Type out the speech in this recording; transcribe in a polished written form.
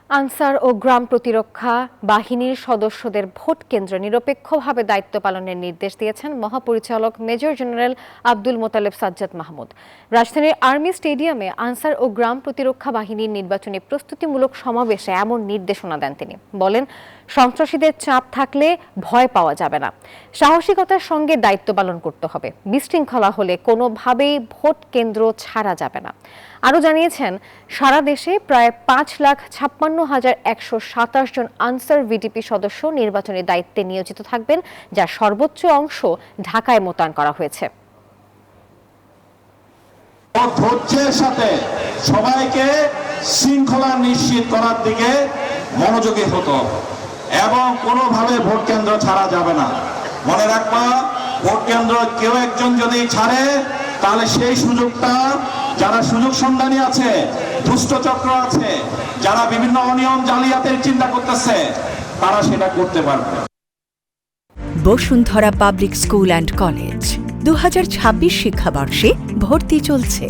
Answer ও গ্রাম প্রতিরক্ষা বাহিনীর সদস্যদের ভোট কেন্দ্রে নিরপেক্ষভাবে দায়িত্ব পালনের নির্দেশ দিয়েছেন মহাপরিচালক মেজর জেনারেল আব্দুল মোতালেব সাজ্জাদ মাহমুদ। রাজধানীর আর্মি স্টেডিয়ামে আনসার ও গ্রাম প্রতিরক্ষা বাহিনীর নির্বাচনী প্রস্তুতিমূলক সমাবেশে এমন নির্দেশনা দেন তিনি। বলেন, সন্ত্রাসীদের চাপ থাকলে ভয় পাওয়া যাবে না, সাহসিকতার সঙ্গে দায়িত্ব পালন করতে হবে। বিশৃঙ্খলা হলে কোনোভাবেই ভোট কেন্দ্র ছাড়া যাবে না। আরও জানিয়েছেন, সারা দেশে প্রায় ৫,৫৬,১২৭ জন আনসার ভিডিপি সদস্য নির্বাচনী দায়িত্বে নিয়োজিত থাকবেন, যার সর্বোচ্চ অংশ ঢাকায় মোতায়েন করা হয়েছে। ধৈর্যের সাথে সবাইকে শৃঙ্খলা নিশ্চিত করার দিকে মনোযোগী হতো এবং কোনোভাবে ভোট কেন্দ্র ছাড়া যাবে না। মনে রাখবা, ভোট কেন্দ্র কেউ একজন যদি ছাড়ে তাহলে সেই সুযোগটা যারা সুযোগ সন্ধানী আছে, দুষ্ট চক্র আছে, যারা বিভিন্ন অনিয়ম জালিয়াতির চিন্তা করতেছে, তারা সেটা করতে পারবে। Bashundhara public school and college 2026 শিক্ষাবর্ষে ভর্তি চলছে।